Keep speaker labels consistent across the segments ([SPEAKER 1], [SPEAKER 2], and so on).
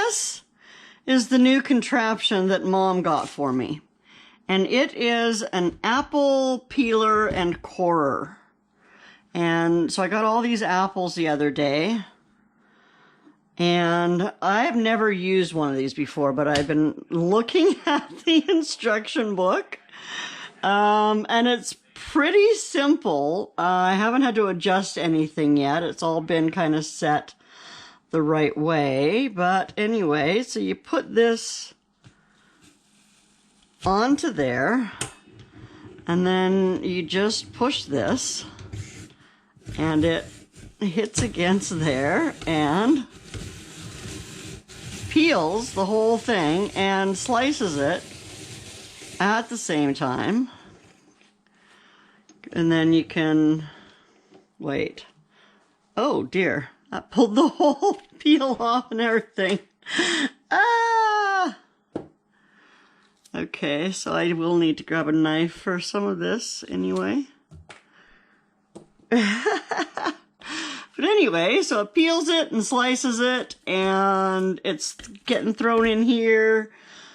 [SPEAKER 1] this is the new contraption that Mom got for me. And it is an apple peeler and corer. And so I got all these apples the other day. And I've never used one of these before, but I've been looking at the instruction book. And it's pretty simple. I haven't had to adjust anything yet. It's all been kind of set the right way. But anyway, so you put this onto there, and then you just push this, and it hits against there and peels the whole thing and slices it at the same time. And then you can, wait, oh dear, that pulled the whole peel off and everything. Ah! Okay, so I will need to grab a knife for some of this anyway. But anyway, so it peels it and slices it, and it's getting thrown in here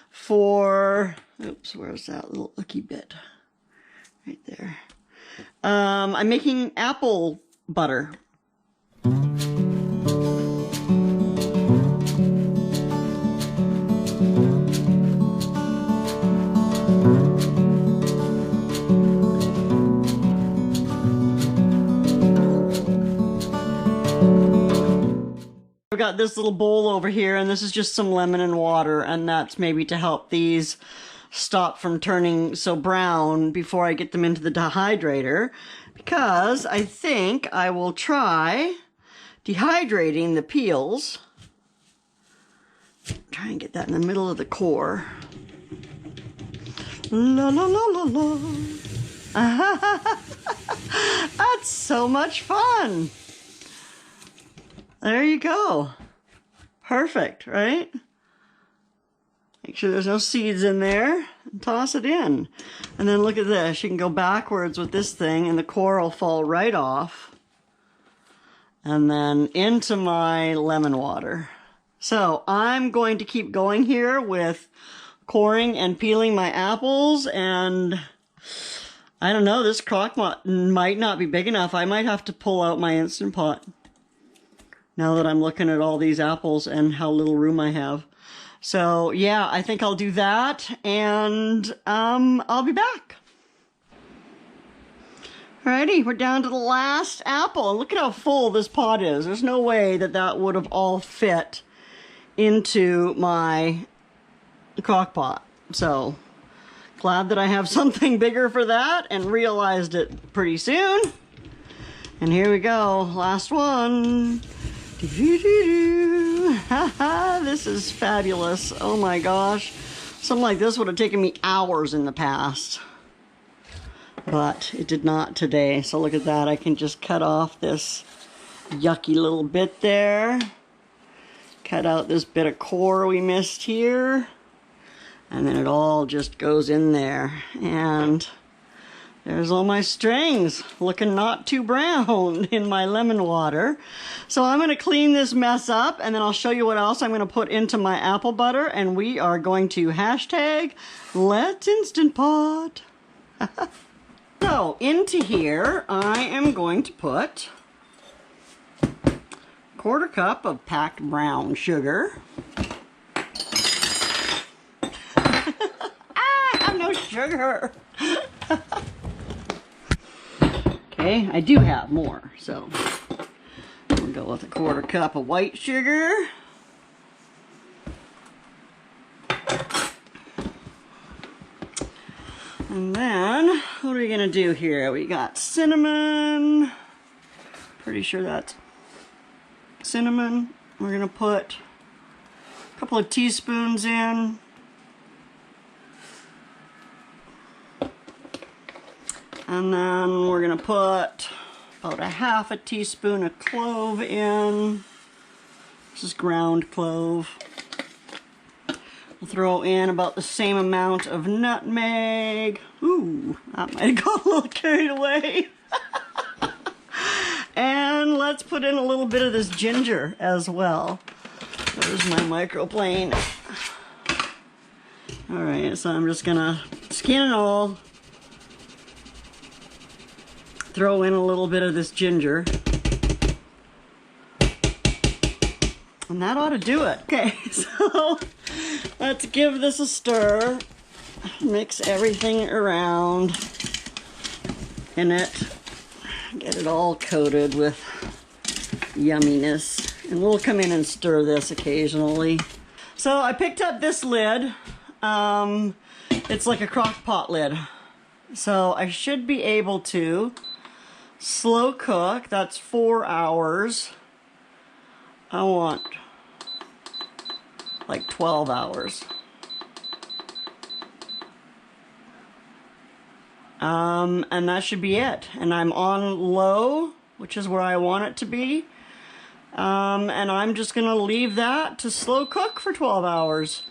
[SPEAKER 1] for, oops, where's that little icky bit? Right there. I'm making apple butter. I've got this little bowl over here, and this is just some lemon and water, and that's maybe to help these stop from turning so brown before I get them into the dehydrator, because I think I will try dehydrating the peels. Try and get that in the middle of the core. La la la la la. That's so much fun. There you go. Perfect, right? Make sure there's no seeds in there and toss it in. And then look at this. You can go backwards with this thing and the core will fall right off. And then into my lemon water. So I'm going to keep going here with coring and peeling my apples, and I don't know, this crock pot might not be big enough. I might have to pull out my Instant Pot now that I'm looking at all these apples and how little room I have. So yeah, I think I'll do that, and I'll be back. Alrighty, we're down to the last apple, and look at how full this pot is. There's no way that that would have all fit into my crock pot. So glad that I have something bigger for that, and realized it pretty soon. And here we go, last one. This is fabulous. Oh my gosh. Something like this would have taken me hours in the past, but it did not today. So look at that. I can just cut off this yucky little bit there. Cut out this bit of core we missed here. And then it all just goes in there. And there's all my strings, looking not too brown in my lemon water. So I'm going to clean this mess up, and then I'll show you what else I'm going to put into my apple butter, and we are going to hashtag Let's Instant Pot. So into here, I am going to put a 1/4 cup of packed brown sugar. I have no sugar. Okay, I do have more, so we'll go with a 1/4 cup of white sugar. And then, what are we gonna do here? We got cinnamon. Pretty sure that's cinnamon. We're gonna put a couple of teaspoons in. And then we're going to put about a 1/2 teaspoon of clove in. This is ground clove. We'll throw in about the same amount of nutmeg. Ooh, that might have got a little carried away. And let's put in a little bit of this ginger as well. There's my microplane. Alright, so I'm just gonna skin it all. Throw in a little bit of this ginger. And that ought to do it. Okay, so let's give this a stir. Mix everything around in it. Get it all coated with yumminess. And we'll come in and stir this occasionally. So I picked up this lid. It's like a crock pot lid. So I should be able to slow cook. That's 4 hours. I want like 12 hours. And that should be it. And I'm on low, which is where I want it to be. And I'm just gonna leave that to slow cook for 12 hours.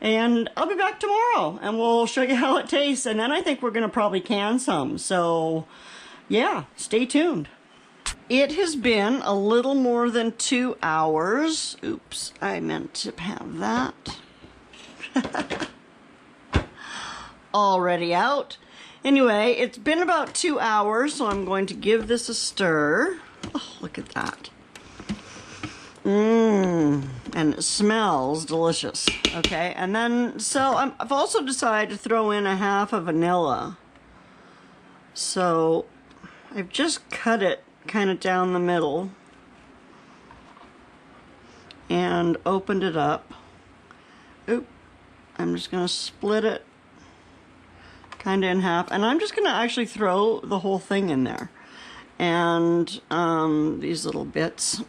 [SPEAKER 1] And I'll be back tomorrow and we'll show you how it tastes. And then I think we're gonna probably can some. So yeah, stay tuned. It has been a little more than 2 hours. Oops, I meant to have that. Already out. Anyway, it's been about 2 hours, so I'm going to give this a stir. Oh, look at that. Mmm, and it smells delicious. Okay, and then, so I've also decided to throw in a half of vanilla. So I've just cut it kind of down the middle and opened it up. Oop, I'm just gonna split it kind of in half, and I'm just gonna actually throw the whole thing in there, and these little bits.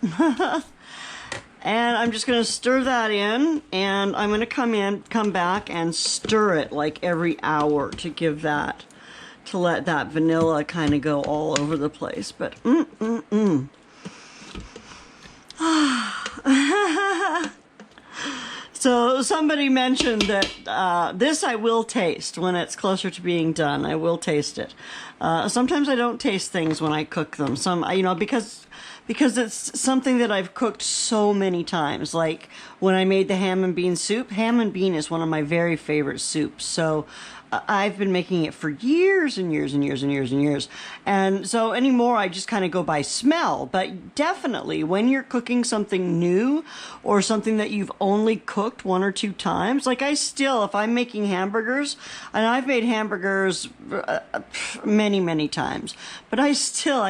[SPEAKER 1] And I'm just gonna stir that in, and I'm gonna come back and stir it like every hour to give that, to let that vanilla kind of go all over the place. But So somebody mentioned that this I will taste when it's closer to being done. I will taste it. Sometimes I don't taste things when I cook them. You know, because it's something that I've cooked so many times. Like when I made the ham and bean soup. Ham and bean is one of my very favorite soups. So I've been making it for years and years and years and years and years. And so anymore, I just kind of go by smell. But definitely when you're cooking something new or something that you've only cooked 1 or 2 times, like if I'm making hamburgers, and I've made hamburgers many, many times, but I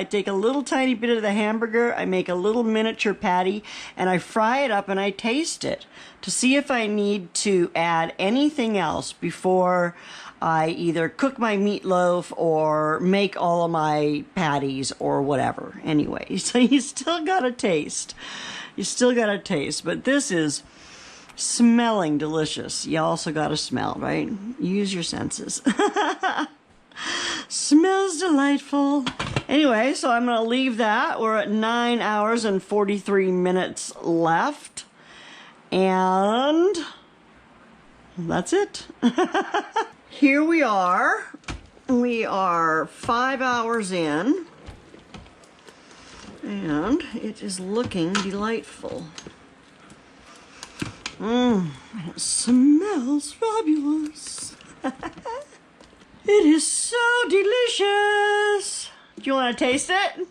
[SPEAKER 1] take a little tiny bit of the hamburger, I make a little miniature patty, and I fry it up and I taste it to see if I need to add anything else before I either cook my meatloaf or make all of my patties or whatever. Anyway, so you still gotta taste. You still gotta taste. But this is smelling delicious. You also gotta smell, right? Use your senses. Smells delightful. Anyway, so I'm gonna leave that. We're at 9 hours and 43 minutes left. And that's it. Here we are. We are 5 hours in. And it is looking delightful. It smells fabulous. It is so delicious. Do you want to taste it?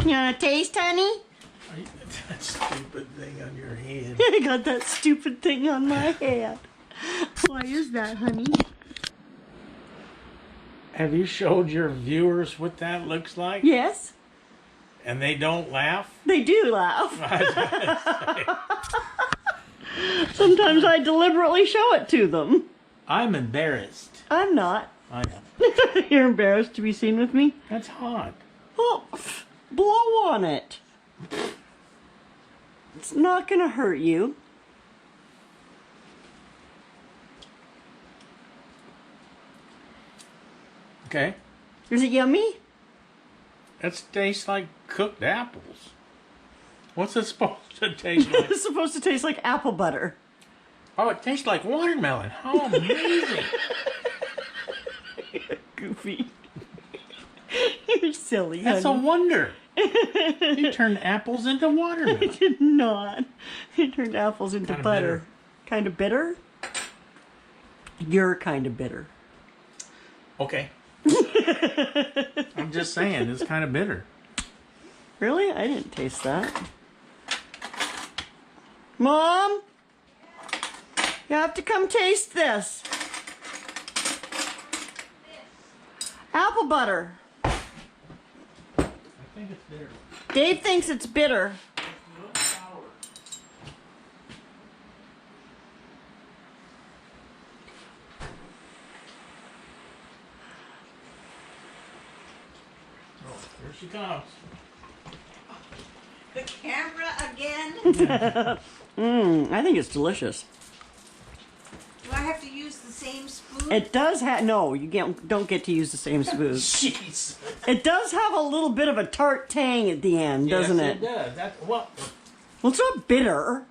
[SPEAKER 1] You want to taste, honey?
[SPEAKER 2] That stupid thing on your head.
[SPEAKER 1] I got that stupid thing on my head. Why is that, honey?
[SPEAKER 2] Have you showed your viewers what that looks like?
[SPEAKER 1] Yes.
[SPEAKER 2] And they don't laugh?
[SPEAKER 1] They do laugh. Sometimes I deliberately show it to them.
[SPEAKER 2] I'm embarrassed.
[SPEAKER 1] I'm not.
[SPEAKER 2] I know.
[SPEAKER 1] You're embarrassed to be seen with me?
[SPEAKER 2] That's hot.
[SPEAKER 1] Well, blow on it. It's not gonna hurt you.
[SPEAKER 2] Okay.
[SPEAKER 1] Is it yummy?
[SPEAKER 2] It tastes like cooked apples. What's it supposed to taste like?
[SPEAKER 1] It's supposed to taste like apple butter.
[SPEAKER 2] Oh, it tastes like watermelon. How amazing.
[SPEAKER 1] Goofy. You're silly,
[SPEAKER 2] That's
[SPEAKER 1] honey.
[SPEAKER 2] a wonder. You turned apples into watermelon.
[SPEAKER 1] Did not. It turned apples into
[SPEAKER 2] Kinda
[SPEAKER 1] butter.
[SPEAKER 2] bitter.
[SPEAKER 1] Kind of bitter? You're kind of bitter.
[SPEAKER 2] Okay. I'm just saying, it's kind of bitter.
[SPEAKER 1] Really? I didn't taste that. Mom? You have to come taste this. Apple butter.
[SPEAKER 2] I think it's bitter.
[SPEAKER 1] Dave thinks it's bitter.
[SPEAKER 2] Oh, here she comes.
[SPEAKER 3] The camera again?
[SPEAKER 1] I think it's delicious.
[SPEAKER 3] Do I have to use the same spoon?
[SPEAKER 1] It does have, no, don't get to use the same spoon.
[SPEAKER 2] Jeez.
[SPEAKER 1] It does have a little bit of a tart tang at the end, doesn't
[SPEAKER 2] Yes,
[SPEAKER 1] it?
[SPEAKER 2] it does. That's, well,
[SPEAKER 1] Well, it's not bitter.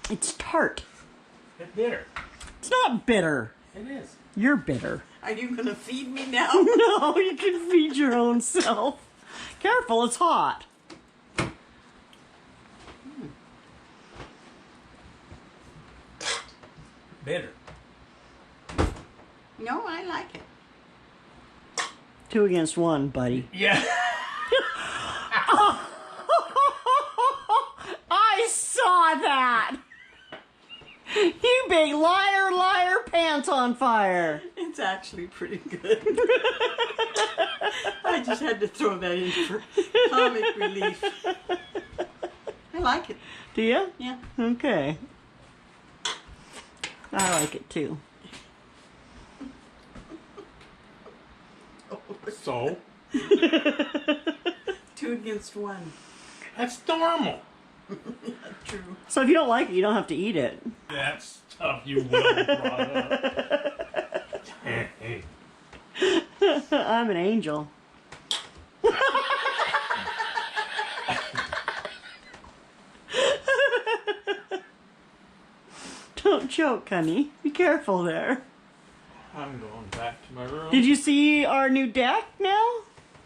[SPEAKER 1] It's tart.
[SPEAKER 2] it's bitter.
[SPEAKER 1] It's not bitter.
[SPEAKER 2] It is.
[SPEAKER 1] You're bitter.
[SPEAKER 3] Are you going to feed me now?
[SPEAKER 1] No, you can feed your own self. Careful, it's hot.
[SPEAKER 2] Bitter.
[SPEAKER 3] No, I like it.
[SPEAKER 1] 2 against 1, buddy.
[SPEAKER 2] Yeah.
[SPEAKER 1] I saw that! You big liar, liar, pants on fire.
[SPEAKER 3] It's actually pretty good. I just had to throw that in for comic relief. I like it.
[SPEAKER 1] Do you?
[SPEAKER 3] Yeah.
[SPEAKER 1] Okay. I like it too.
[SPEAKER 2] So,
[SPEAKER 3] 2 against 1.
[SPEAKER 2] that's normal.
[SPEAKER 3] True.
[SPEAKER 1] So if you don't like it, you don't have to eat it.
[SPEAKER 2] That's stuff you will brought up. Hey.
[SPEAKER 1] I'm an angel. Don't choke, honey. Be careful there.
[SPEAKER 2] I'm going back to my room.
[SPEAKER 1] Did you see our new deck now?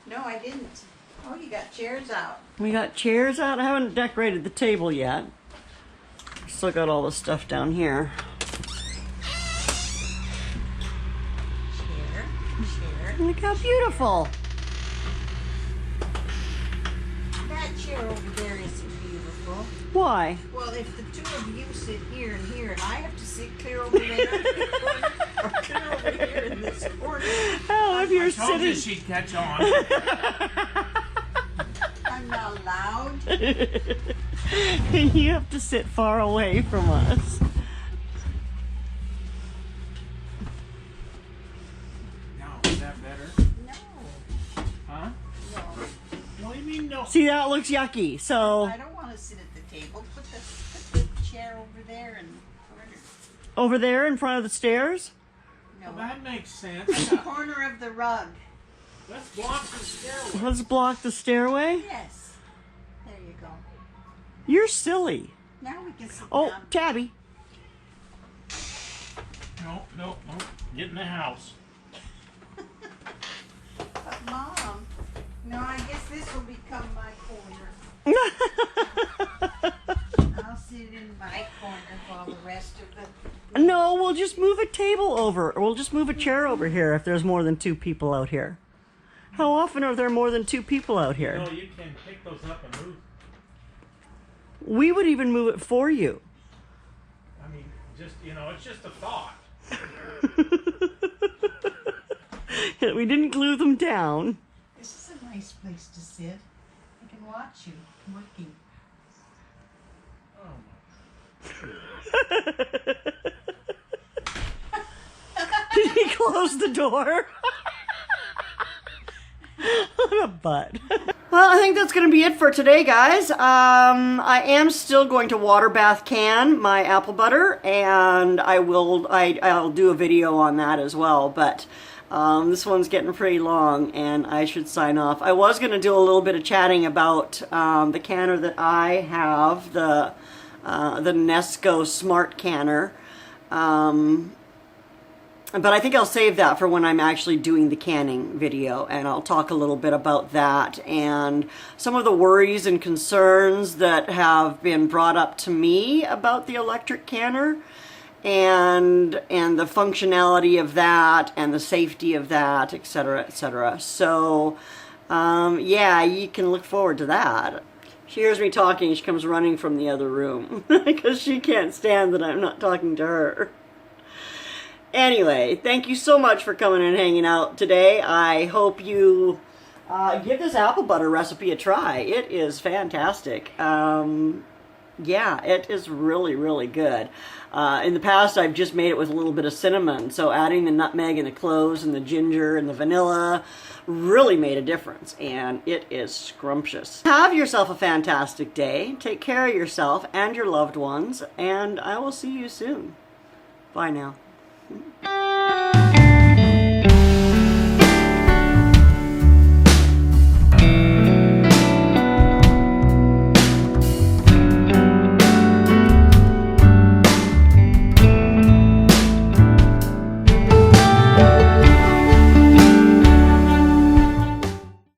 [SPEAKER 3] No, I didn't. Oh, you got chairs out.
[SPEAKER 1] We got chairs out. I haven't decorated the table yet. Still got all the stuff down here.
[SPEAKER 3] Chair.
[SPEAKER 1] Look how beautiful.
[SPEAKER 3] That chair over there isn't beautiful.
[SPEAKER 1] Why?
[SPEAKER 3] Well, if the two of you sit here and here, and I have to sit clear over there in the corner, or clear over here in this corner,
[SPEAKER 1] Oh, if you're
[SPEAKER 2] Told you
[SPEAKER 1] sitting...
[SPEAKER 2] she'd catch on.
[SPEAKER 3] I'm not allowed.
[SPEAKER 1] You have to sit far away from us.
[SPEAKER 2] No, is that better?
[SPEAKER 3] No.
[SPEAKER 2] Huh?
[SPEAKER 3] No.
[SPEAKER 2] What do you mean no?
[SPEAKER 1] See, that looks yucky. So,
[SPEAKER 3] I don't want to sit at the table. Put the chair over there in the corner.
[SPEAKER 1] over there in front of the stairs?
[SPEAKER 3] No.
[SPEAKER 2] Well, that makes sense.
[SPEAKER 3] The corner of the rug.
[SPEAKER 2] Let's block the stairway.
[SPEAKER 1] Let's block the stairway.
[SPEAKER 3] Yes. There you go.
[SPEAKER 1] You're silly.
[SPEAKER 3] Now we can sit
[SPEAKER 1] Oh,
[SPEAKER 3] down.
[SPEAKER 1] Tabby.
[SPEAKER 2] No. Get in the house.
[SPEAKER 3] But Mom, no, I guess this will become my corner. I'll sit in my corner while the rest of the...
[SPEAKER 1] No, we'll just move a table over. Or we'll just move a chair over here if there's more than 2 people out here. How often are there more than 2 people out here?
[SPEAKER 2] No, you can pick those up and move.
[SPEAKER 1] We would even move it for you.
[SPEAKER 2] I mean, just, it's just a thought.
[SPEAKER 1] We didn't glue them down.
[SPEAKER 3] This is a nice place to sit. I can watch you working.
[SPEAKER 1] Did he close the door? What a butt. Well, I think that's going to be it for today, guys. I am still going to water bath can my apple butter, and I'll do a video on that as well, but this one's getting pretty long, and I should sign off. I was going to do a little bit of chatting about the canner that I have, the Nesco Smart Canner. But I think I'll save that for when I'm actually doing the canning video, and I'll talk a little bit about that and some of the worries and concerns that have been brought up to me about the electric canner and the functionality of that and the safety of that, etc., etc. So yeah, you can look forward to that. She hears me talking, she comes running from the other room because she can't stand that I'm not talking to her. Anyway, thank you so much for coming and hanging out today. I hope you give this apple butter recipe a try. It is fantastic. Yeah, it is really, really good. In the past, I've just made it with a little bit of cinnamon, so adding the nutmeg and the cloves and the ginger and the vanilla really made a difference, and it is scrumptious. Have yourself a fantastic day. Take care of yourself and your loved ones, and I will see you soon. Bye now.